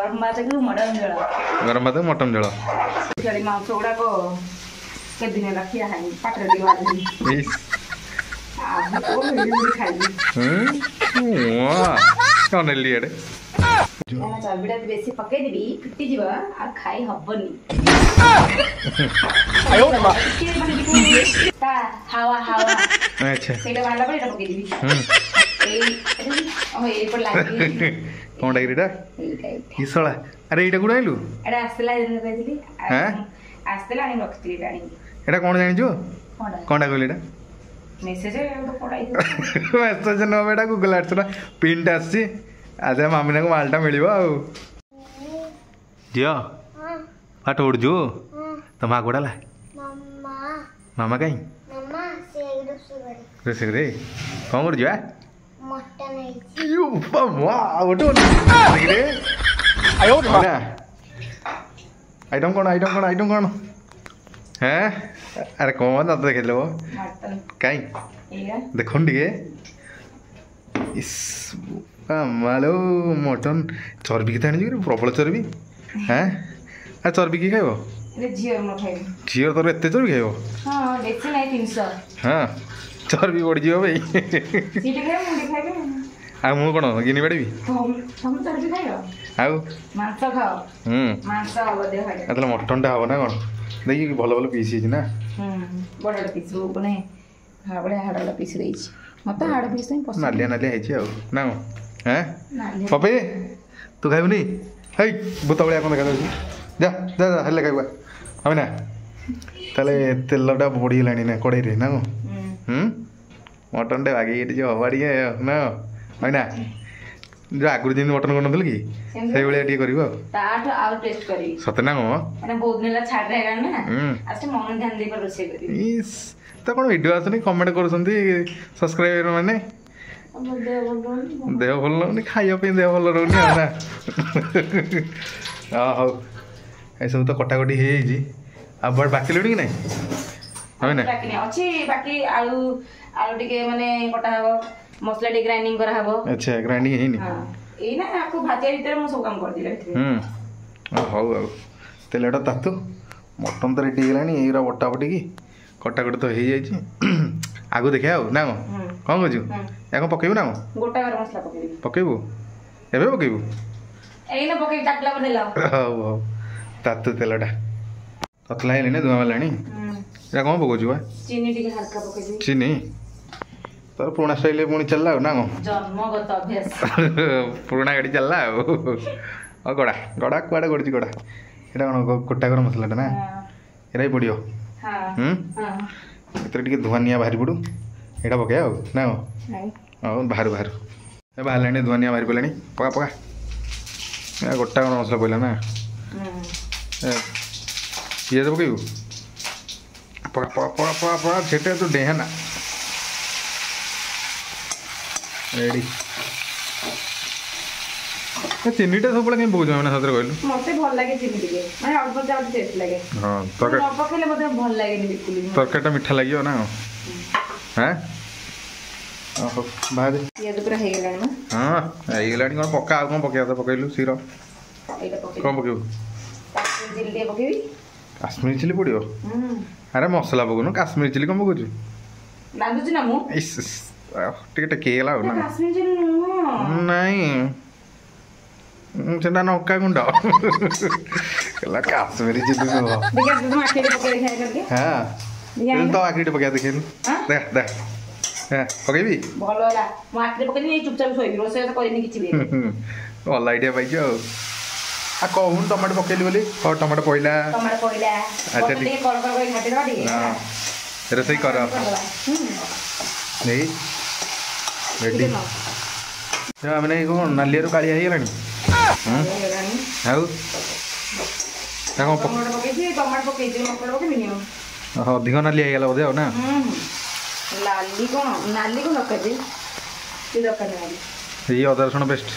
गरम भात को मटन झोल गरम भात मटन झोल छेली मांस गुड़ा को के दिन रखिया है पात्र दिवाली इस आ को मिली खाई कौन लिए रे एना चर्बीटा बेसी पके देबी फिटी जीव आ खाई हबनी आयो मां ता हावा हावा अच्छा सेटा वाला पर एटा पके देबी ए पर लागी कौन डायरीटा इसला अरे एटा गुडा आइलु एटा आस्तेला दिन कहली हैं आस्तेला आनी रखती रानी एटा कौन जानि जो कोडा कौन कहली एटा मेसेज एटा पढाई मेसेज न बेटा गूगल आर्ट्स ना प्रिंट आसी आज मामिना को मालटा मिलिबो आउ जियो पाठ उड़ जो तो मां गोडाला मम्मा मामा कहीं मम्मा से रोसे रे कौन कर जा मटन है यू वाह ओटो रे आयो ना आइटम कौन हैं अरे कौन ना देख लो मटन कहीं एया देखो टिके इस मालो मटन चर्बी के ताणी प्रबल चर्बी हैं आ चर्बी की खाइबो ए जियो न खाई झीर तोर एते चर्बी खाइबो हां बेसी नहीं 300 हाँ चर्बी बढ़ जीव भाई सीटे खाए मुंडी खाइबे आ मु कोन गिनी बाड़बी हम चर्बी खाइबो आउ मांस खाओ मांस हबो दे खाइ एतले मटन टा हबो ना कोन देखि भलो भलो पीस हिज ना बड़ा पीस बने हाबड़े हाडला पीस रही मत हाड पीस नहीं पसंद नालिया नालिया हिज आ ना हैं नालिया पपे तू खाइबनी हेई बुतबळिया कोन देखा जा जा जा हेले खाइबा आमे ना ताले तेलटा बढी लानी ना कड़ाई रे ना मटन टे बागी ये हवाड़ी ना है ना जो आगुरी दिन मटन कर कि से भाया टे कर ताठ आउ टेस्ट करी सत ना कम माने बहुत दिन छाड़ रहे ना आज मन ध्यान दे कर रोसे करी इस तो कौन वीडियो आसुनी कमेंट कर सब्सक्राइबर मैंने देह भल रही खाइबा देह भल रही ना हाँ ये सब तो कटाकटी हो बट बाकी लुड़ी कि ना है ना बाकी नहीं अच्छी बाकी आलू आलू टिके माने कटा हबो मसला टिके ग्राइंडिंग करा हबो अच्छा ग्राइंडिंग है नहीं हां ए ना आपको भाजिया भीतर मु सब काम कर दिले भीतर हौ आ तेलटा तातु मटन तो रेडी गलानी एरा बटा बटी की कटाकटी तो हो जाए आगु देखा ना कौन कौन या कौन पकेबू ना गोटा गरम मसला पकेबी पकेबू एबे पकेबू एना पकेबी टाकला बने लाओ हौ हौ तातु तेलटा ततला है ना धुआं वालानी या कौन पकाउछु बा चीनी टिके हल्का पकेबी चीनी तोर पुराना स्टाइल पुणी चलला ना जन्मगत अभ्यास पुराना गाड़ी चलला और गड़ा गड़ा कुआडे गड़ची गड़ा एटा कौन गोटा गरम मसलाटा ना एरा ही पड़ियो हां हां एतरे टिके धुआं निया बाहरी पड़ू एटा पके ना हां बाहर बाहर ए बाहर धुआं निया बाहरी पड़लानी पका पका गोटा गरम मसला पड़ला ना पियाज पकेबू पका पका पका पका पका सेटा तो डेहा ना रेडी चीनीटा सब कहीं पकाऊ मैंने सतरे कहलु मते भल लागे चीनी टिके माने अल्प जाउ टेस्ट लागे हां न पकेले मते भल लागे नि बिल्कुल तरकारीटा मिठा लगियो ना हैं ओहो बाहर ये तो पूरा हे गेलानी म हां आई गेलानी कोन पक्का आ कोन पकेया त पकेलु सिरो एटा पके कोन पकेबू काश्मीरी चिली पकेबी काश्मीरी चिली पड़ियो अरे मसला पकौनु काश्मीरी चिली कौन पकाउछु नादुछु ना मु इस टिके टिके गेला हो ना काश्मीरी चिली नु नहीं सेटा नौका गुंड कला काश्मीरी चिली नो देखा तुम आखे पके दिखाई करके हां तो आखिरी पका देखेलु देख देख हां पकेबी भलो होला मु आखे पके नहीं चुपचाप सोई रोसे तो करिनी किछि भी भल आइडिया पाइयो आ कहून टमाटो पकेली बोली और टमाटो पइला टमाटो पइला अच्छा ठीक है कर कर घाटी दवा ठीक है हां रोसई कर नहीं रेडी जा मैंने को नालिया रो कालिया हे गेलानी हाउ ता को टमाटो पके जे मसाला पके मिनिमम हां अधिक नालिया हे गेला बोधे हो ना लाली को नकदे ये दरकार नहीं ये अदर रसुण पेस्ट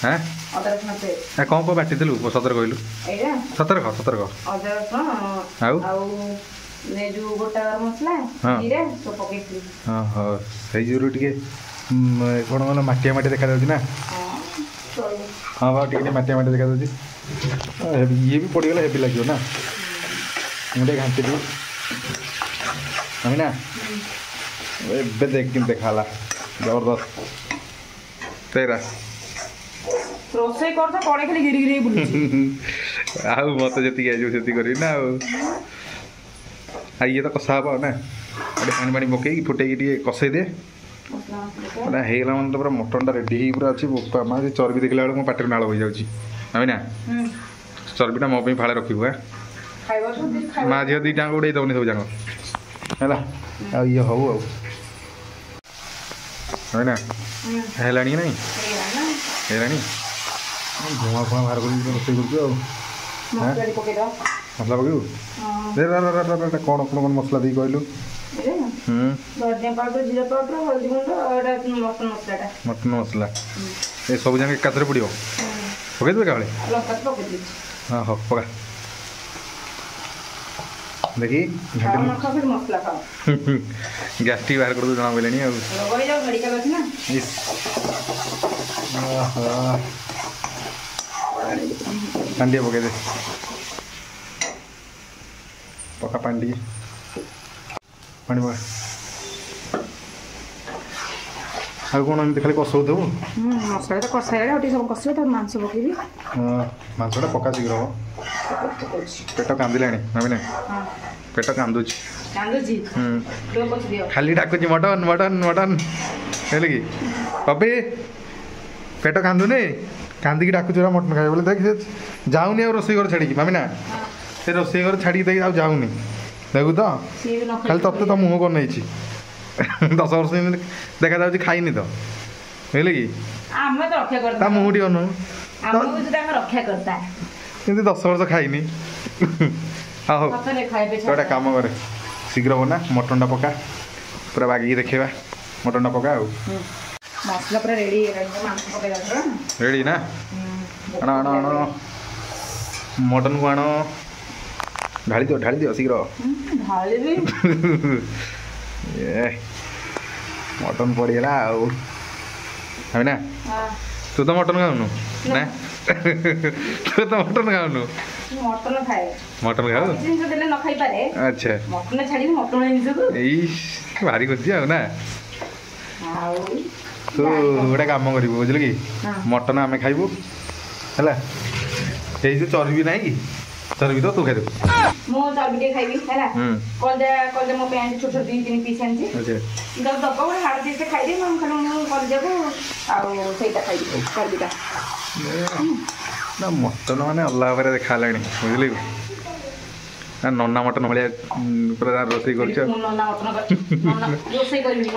हैं अदर रसुण पेस्ट ए कौन को बाटी दिलु सतर कहलु एरा सतर कह अदर रसुण आउ ने जो गोटा गरम मसला जीरा तो पकेथि हां हां सही जरूर टिके कोन कोन माटिया माटी देखा जाउछ ना हाँ बा टिके माटिया माटिया देखा जाଉଛି ये भी पड़गला हेवी लगे ना मुझे घाटी दी ना ए देख कि देखाला जबरदस्त तेरा रोषेई करता कड़े खाली गिरी गिरी बुलुची आउ मत जति आजो सेति करी ना आ ये तो कसा हबा ना अरे पानी पानी पकई फुटई टे कसई दे ना हेला मन तो पूरा मटन टा रेडी ही पूरा अच्छी बोपा मां से चर्बी देखला बेले मो पाटर नाळ होई जाउची हमें ना चर्बीटा मो पे फाळे रखिबो है खाइबो तो दिन खाइबो मां जे दी टांग उडे दउनी सब जांग हैला आ ये हो हमें ना हेलानी नहीं हेलानी धुआं फुआं बाहर कर रोषेई कर मसाला पके दो मसला पकेबू रे कौन कौन मसला दी कहलु धनिया पाउडर जीरा पाउडर हल्दी गुंड और मटन मसलाटा मटन मसला ये सब जगह एकाथरे पड़ो पकई देवे काले लंका तो पके दी हाँ हाँ पका देखी खाओ ना खाओ फिर मसला खाओ गैस टी बाहर कर दो जना बोले लगवाई जाओ मेडिकल अच्छी ना पांडिया पके दे पका पांडी पानी पका आ कौन एमती खाली कसौ देव मसला तो कषाई और सब कषे तो मांस पकेबी मांसटा पका शीघ्र हम पेट कांदिला नवीन पेट कांदुच कांदुची तो पछ दियो खाली डाकुची मटन मटन मटन हेले कि पपी पेट कांदुनी कांदी डाकुची मटन खाए बोले देख जाऊनी आ रोषेई घर छाड़ी मामी ना से रोषेई घर छाड़ी देख जाऊनी देखु तो खाली तत्ते तो मुँह कर नहीं 10 वर्ष देखा जाऊँ खाइनी तो बुझे कि आमे तो रक्षा करता मुँह टी अनु आमे तो रक्षा करता किंतु 10 वर्ष खाइनी हाँ हो सतले खाइबे गोटे काम करे शीघ्र बना मटनटा पका पूरा बागी देखा मटनटा पका मसला पूरा रेडी मांस पके दाओ रेडी ना आण आण आण मटन को आण ढाली दियो शीघ्र ढाली भी ए मटन पड़गला आउ ना तू तो मटन खाऊनु ना तू तो मटन खाऊनु मटन खाए मटन खाऊ जिंस देले न खाई पारे अच्छा मटन छाड़ी मटन जिंस को ए भारी खुशी आउ ना आउ तू गोटे काम कर बुझल कि मटन आम खाइबू है ये जो चर्बी ना कि चर्बी तो तू खाइदेव मो चर्बी खाइबी है कलजा मो पैंट छोट छोट 2-3 पीस आनी दब दब हाड़ पीस खाइबी मैं खाली मो कलजा को आउ सेटा खाइबी चर्बीटा ना मटन मैंने अलग भाव देखा बुझल कि नन्ना मटन भाया पूरा रोषेई कर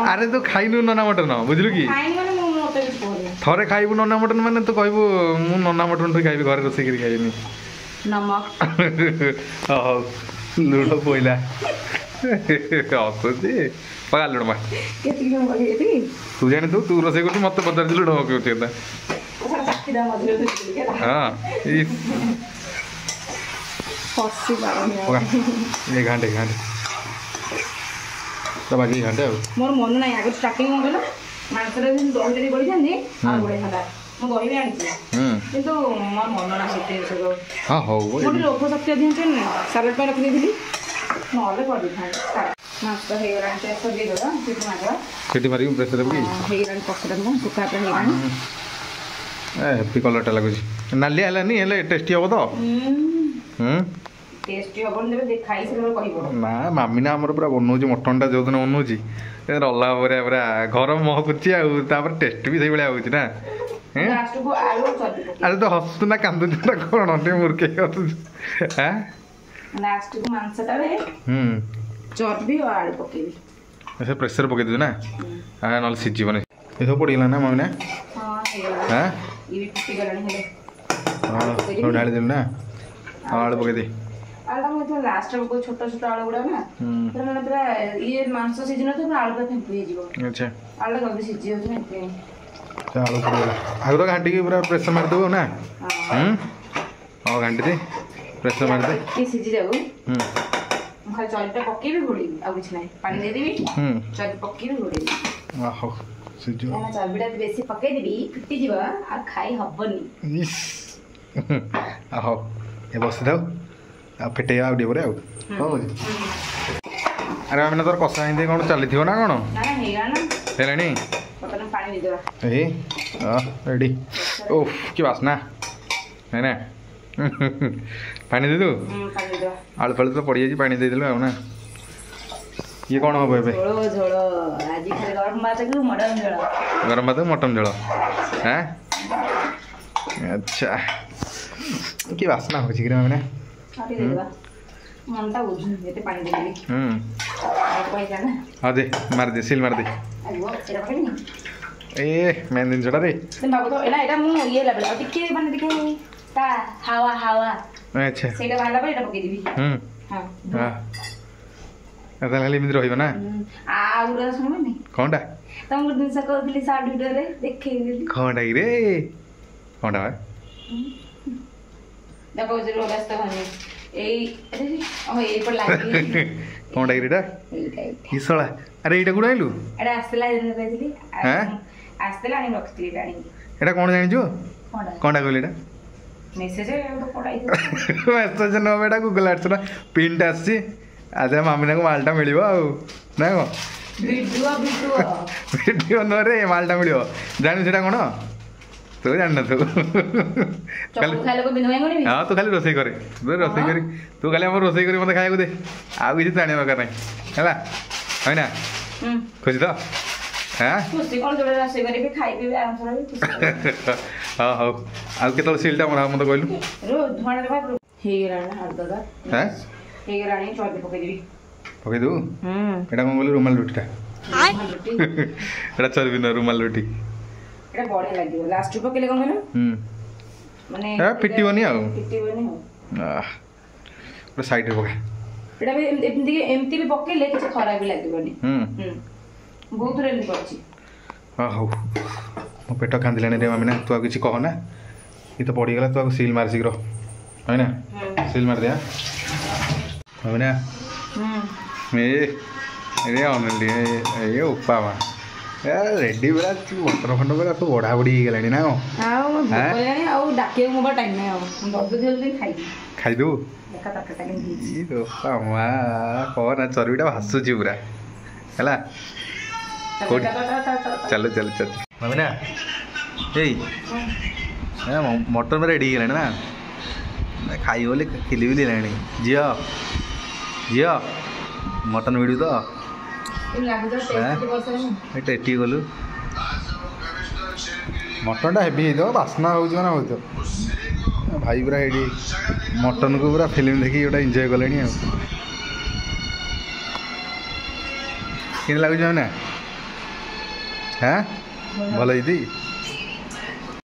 अरे तू खाइनु नन्ना मटन बुझलु कि थरे खाइबू नन्ना मटन माने तू कहबू मु नन्ना मटन ठु खाइबी घर रोषेई करी खाइनी नमक लुड़ पइला हसुची पका लुड़ मा तू जानी तू रोषेई कर मत पचार लुड़ पकाउछ हाँ ये घाटे घाटे तो बाकी घाटे मोर मन ना आगे स्टार्टिंग हो गला मांसरे दिन दही बड़ी जानी आ बड़े हला मो दही भी आनी किंतु मोर मन ना हेते सब हां हो मोर लोभ शक्ति दिन से सालड पे रख देली नले कर दी खाए मांस तो हे गला टेस्ट कर दे दो सिटी मारवा सिटी मारी प्रेशर पे हे गला पकड़ दो सुका पे हे गला हैप्पी कलरटा लगुच नाली हलानी हेले टेस्टी हम तो टेस्टी हम जब खाई से कहबो ना मामी ना हमर पूरा बनौछि मटनटा जो दिन बनौछि रला पूरा पूरा घर महकुछि आ टेस्ट भी सही भाया होछि ना लास्ट को आलू चर्बी अरे तो हसु ना कांदु ना कोन टे मुरके हसु हैं लास्ट को मांसटा रे चर्बी और आलू पकेबी ऐसे प्रेशर पके दे ना आ नल सिजी बने ए सब पड़िला ना मामी ना हां हैं ये भी फुटी गलानी हेले हां तो डाल दे ना आलू पके दे आलू में तो लास्ट में कोई छोटा छोटा आलू गुडा ना तो मैंने पूरा ये मांस सीजन तो आलू पे फेंकी जीवो अच्छा आलू जल्दी सीजी हो ना आलू पड़ेगा आगो घाटी के पूरा प्रेशर मार देबो ना हां घाटी दे प्रेशर मार दे ये सीजी जाऊ खाली चर्बीटा पकेबी घोड़ेबी आ कुछ नहीं पानी दे देबी चर्बी पकेबी घोड़ेबी आहो ସିଝିବ କାରଣ ଚର୍ବିଟା ବେଶୀ ପକେଇଦେବି ଫିଟିଯିବ ଆଉ ଖାଇ ହବନି। ହଉ ଏ ବସିଥାଉ ଆଉ ଫିଟେଇବା ଆଉ ଟିକେ ପରେ ଆଉ ହଉ। ଆରେ ଆମେ ତୋର କଷା ହିନ୍ଦୀ କ'ଣ ଚାଲିଥିବ ନା କ'ଣ? ହେଲାଣି ପାଣି ଦେଇଦେବା। ଏଇ ରେଡ଼ି। ଓ କି ବାସ୍ନା ନାଇଁ ନା ପାଣି ଦେଇଦେବୁ। ଆଳୁ ଫାଳୁ ତ ପଡ଼ିଯାଇଛି ପାଣି ଦେଇଦେଲୁ ଆଉ ନା। ଇଏ କ'ଣ ହବ ଏବେ? ଝୋଳ ଆଜି ଖାଲି ଗରମ ଭାତକୁ ମଟନ ଝୋଳ। ଗରମ ଭାତ ମଟନ ଝୋଳ ହଁ ଆଚ୍ଛା କି ବାସ୍ନା ହେଉଛି କି ମାନେ ମନଟା ବୁଝୁନି ଏତେ ପାଣି ଦେଇଦେବି। ହଁ ଦେ ମାରିଦେ ସିଲ୍ ମାରିଦେ। ଏ ମେନ୍ ଜିନିଷଟା ରେ ଏଇଟା ମୁଁ ଇଏ ହେଲା ବେଳେ ଆଉ ଟିକେ ମାନେ ଟିକେ ତା ହାୱା ଆଚ୍ଛା ସେଇଟା ବାହାରିଲା ପରେ ଏଇଟା ପକେଇଦେବି। ତାହେଲେ ହେଲେ ଏମିତି ରହିବ ନା। ଆଉ ଗୋଟେ ଶୁଣିବନି କ'ଣଟା? ତମକୁ ଜିନିଷ କହୁଥିଲି ସାର୍ଟ ଭିଡ଼ିଓରେ ଦେଖେଇଦେଲି। କ'ଣଟା କି ରେ? କ'ଣଟା ବା? ଦେଖ ବ୍ୟସ୍ତ ହନି ଏଇପଟେ ଲାଗି କ'ଣଟା କି ଏଇଟା? କିଶଳା ଆରେ ଏଇଟା କୋଉଠୁ ଆଣିଲୁ? ଏଇଟା ଆସିଥିଲା କହିଥିଲି ଆସିଥିଲା ଆଣି ରଖିଥିଲି ଏଇଟା ଆଣିକି। ଏଇଟା କ'ଣ ଜାଣିଛୁ? କ'ଣଟା କହିଲି ଏଇଟା? ମେସେଜ ମେସେଜ ନୁହଁ ଏଇଟା ଗୁଗଲ ଆର୍ଟ୍ସର ପ୍ରିଣ୍ଟ ଆସିଛି। ଆଚ୍ଛା ମାମିନାକୁ ମାଲଟା ମିଳିବ ଆଉ ନା କ'ଣ? ଭିଡ଼ିଓ ନୁହଁରେ ମାଲଟା ମିଳିବ। ଜାଣିଛୁ ସେଇଟା କ'ଣ? ତୁ ଜାଣିନଥିବୁ। ହଁ ତୁ ଖାଲି ରୋଷେଇ କରେ ରୋଷେଇ କରି ତୁ ଖାଲି ଆମର ରୋଷେଇ କରି ମୋତେ ଖାଇବାକୁ ଦେ ଆଉ କିଛି ଜାଣିବା ଦରକାର ନାହିଁ ହେଲା হয় ନା ଖୁସି ତ? ହଁ ହଉ ଆଉ କେତେବେଳେ ସିଲ୍ଟା ମରା ମୋତେ କହିଲୁ? ପକେଇଦେବୁ। ଏଇଟା କ'ଣ କହିଲୁ? ରୁମାଲ ରୁଟିଟା। ଏଇଟା ଚର୍ବି ନୁହଁ ରୁମାଲ ରୁଟି। ଏଟା ବଢିଆ ଲାଗିବ ଲାଷ୍ଟ ରୁ ପକେଇଲେ କ'ଣ କହିଲ ମାନେ ପିଟିବନି ଆଉ ପିଟିବନି ଆଉ ଗୋଟେ ସାଇଡରେ ପକା। ଏଟା ବି ଏମିତି ବି ପକେଇଲେ କିଛି ଖରାପ ବି ଲାଗିବନି। ବହୁତ ଥର ଏମିତି କରିଛି। ହଉ ମୋ ପେଟ କାନ୍ଦିଲାଣି ରେ ମାମିନା ତୁ ଆଉ କିଛି କହନା। ଏ ତ ପଡ଼ିଗଲା ତୁ ଆଉ ସିଲ୍ ମାରି ଶୀଘ୍ର হয় ନା ସିଲ୍ ମାରିଦେ ମାମିନା। ଏ ଅନେଲି ଏ ଉପମା ରେଡି ପୁରା ମଟର ଫଣ୍ଡ ପୁରା ତୁ ବଢ଼ା ବଢ଼ି ହେଇଗଲାଣି ନା ଆଉ ଡାକିବାକୁ ମୋ ଟାଇମ୍ ନାହିଁ ଆଉ ଖାଇଦେବୁ। ମା କହନା ଚର୍ବିଟା ଭାସୁଛି ପୁରା ହେଲା। ଚାଲ ମାମିନା ଏଇ ମଟନ ରେଡି ହେଇଗଲାଣି ନା ଖାଇ ବୋଲି ଖିଲିବିଲି ହେଲାଣି। ଝିଅ ମଟନ ଭିଡ଼ିବୁ ତ ଏଠି ଗଲୁ। ମଟନଟା ହେଭି ହେଇଥିବ ବାସ୍ନା ହେଉଛି ମାନେ ହେଉଥିବ। ଭାଇ ପୁରା ଏଇଠି ମଟନକୁ ପୁରା ଫିଲ୍ମ ଦେଖିକି ଗୋଟେ ଏନ୍ଜୟ କଲେଣି ଆଉ। କେମିତି ଲାଗୁଛି ମାନେ ଭଲ ହେଇଛି?